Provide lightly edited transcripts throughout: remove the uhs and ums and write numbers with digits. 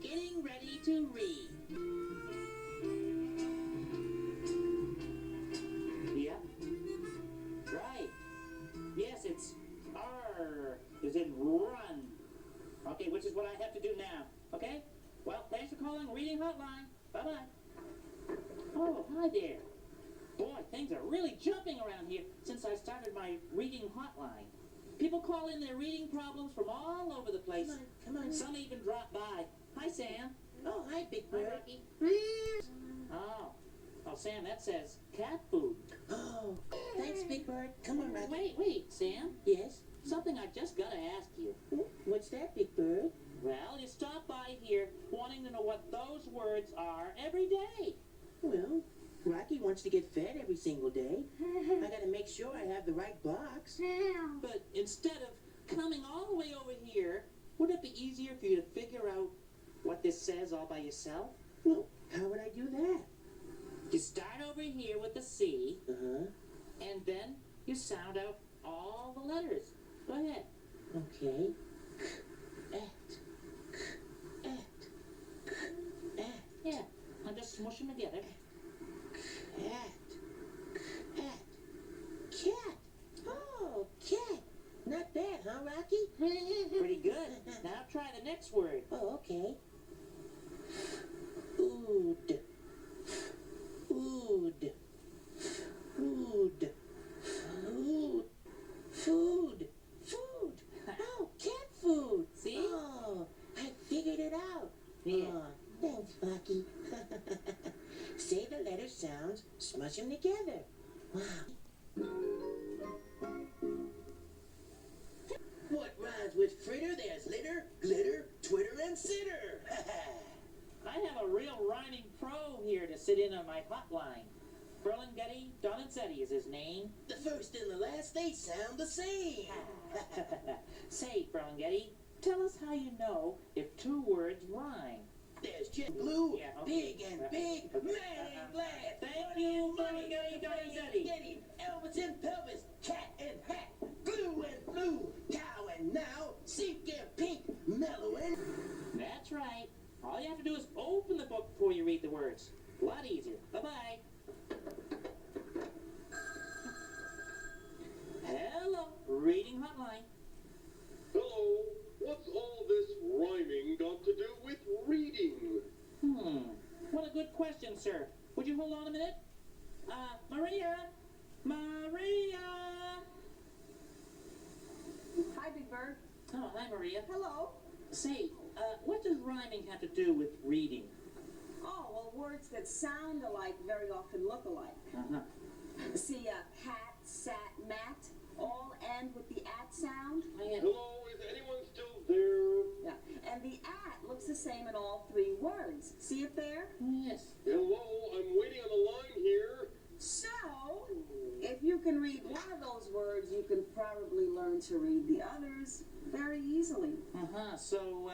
Getting ready to read. Yep. Right. Yes, it's R. Is it run? Okay, which is what I have to do now. Okay? Well, thanks for calling Reading Hotline. Bye-bye. Oh, hi there. Boy, things are really jumping around here since I started my Reading Hotline. People call in their reading problems from all over the place. Come on. Some even drop by. Hi, Sam. Oh, hi, Big Bird. Hi, Rocky. Oh, Sam, that says cat food. Oh, thanks, Big Bird. Come on, Rocky. Wait, Sam. Yes? Something I just gotta ask you. What's that, Big Bird? Well, you stop by here wanting to know what those words are every day. Well, Rocky wants to get fed every single day. I gotta make sure I have the right box. But instead of coming all the way over here, wouldn't it be easier for you to figure out what this says all by yourself? Well, how would I do that? You start over here with the C, Uh-huh. and then you sound out all the letters. Go ahead. Okay. Yeah, and just smush them together. Cat. Oh, cat. Not bad, huh, Rocky? Pretty good. Now try the next word. Oh, okay. Food. Food. Food. Food. Food. Food. Oh, cat food. See? Oh, I figured it out. Yeah. Oh, thanks, Rocky. Say the letter sounds, smush them together. Wow. What rhymes with fritter? There's litter, glitter, twitter, and sitter. I have a real rhyming pro here to sit in on my hotline. Burlingame Donizetti is his name. The first and the last, they sound the same. Say, Burlingame, tell us how you know if two words rhyme. There's jet blue, Yeah, okay. big and Right. big, Okay. man and glad. Thank Money you, and money, Burlingame Donizetti. Getty, Elvis and pelvis, cat and hat, glue and blue, cow and now, sink and pink, mellow and... That's right. All you have to do is open the book before you read the words. A lot easier. Bye-bye. Hello, Reading Hotline. Hello, what's all this rhyming got to do with reading? What a good question, sir. Would you hold on a minute? Maria! Maria! Hi, Big Bird. Oh, hi, Maria. Hello. Say, what does rhyming have to do with reading? Oh, well, words that sound alike very often look alike. Uh-huh. See, hat, sat, mat, all end with the at sound. Hello, is anyone still there? Yeah, and the at looks the same in all three words. See it there? Yes. Hello, I'm waiting on the line here. So, if you can read one of those words, you can probably learn to read the others very easily. Uh-huh. So,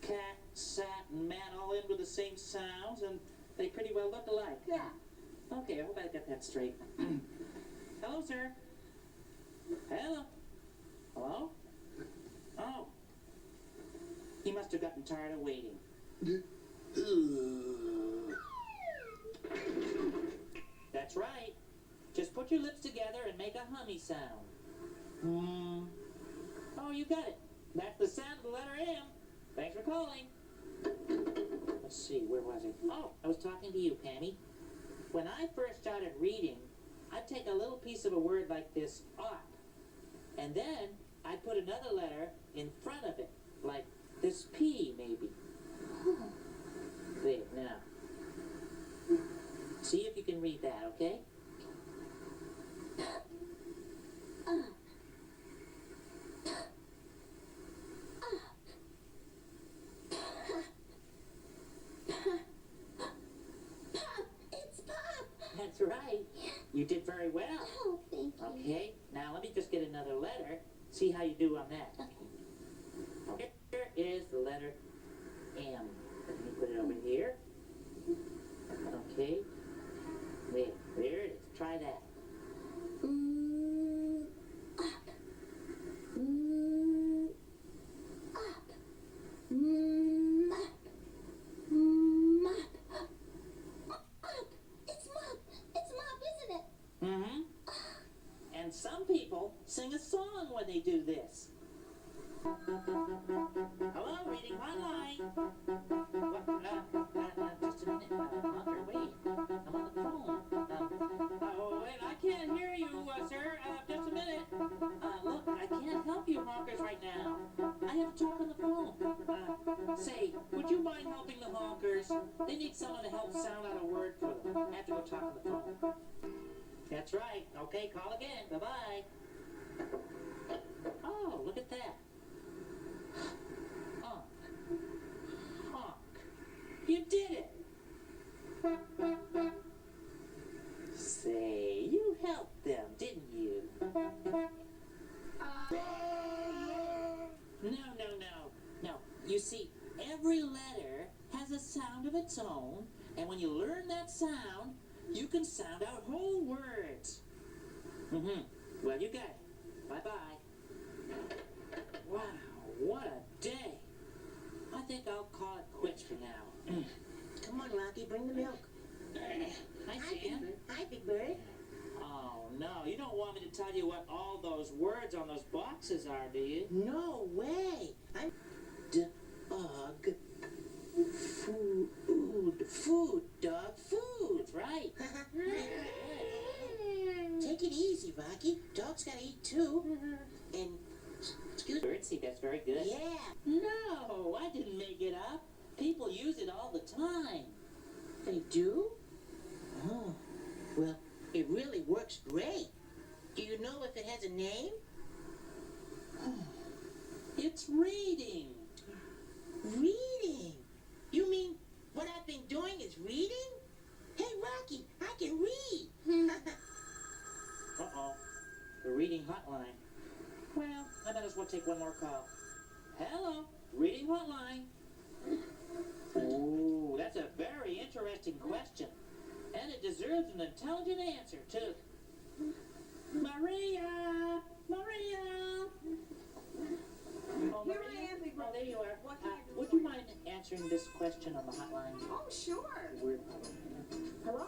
cat, sat, and mat all end with the same sounds, and they pretty well look alike. Yeah. Okay, I hope I got that straight. Hello, sir. Hello. Hello? Oh. He must have gotten tired of waiting. That's right. Just put your lips together and make a hummy sound. Oh, you got it. That's the sound of the letter M. Thanks for calling. Let's see, where was I? Oh, I was talking to you, Pammy. When I first started reading, I'd take a little piece of a word like this, up, and then I'd put another letter in front of it, like this P, maybe. There, now. See if you can read that, okay? It's Pop. That's right. You did very well. Oh, thank you. Okay, now let me just get another letter. See how you do on that. Okay, here is the letter M. Let me put it over here. Okay. There it is. Try that. Up. Up. Say, would you mind helping the honkers? They need someone to help sound out a word for them. I have to go talk on the phone. That's right. Okay, call again. Bye-bye. Oh, look at that. Honk. Honk. You did it. Say, you helped them, didn't you? No. You see, every letter has a sound of its own, and when you learn that sound, you can sound out whole words. Well, you got it. Bye-bye. Wow, what a day. I think I'll call it quits for now. Come on, Rocky, bring the milk. Hi, Sam. Hi, Big Bird. Oh, no, you don't want me to tell you what all those words on those boxes are, do you? No way. I'm dog. Food, dog, food. That's right. Take it easy, Rocky. Dogs gotta eat too. And excuse me. Birdseed, that's very good. Yeah. No, I didn't make it up. People use it all the time. They do? Oh, well, it really works great. Do you know if it has a name? It's reading. Reading? You mean what I've been doing is reading? Hey, Rocky, I can read. Uh-oh. The Reading Hotline. Well, I might as well take one more call. Hello, Reading Hotline. Ooh, that's a very interesting question. And it deserves an intelligent answer, too. Maria! Maria! Oh, Here Maria? I am, Big Bird. Oh, there you are. What can I do Would for you you? mind answering this question on the hotline? Oh, sure. We're- Hello?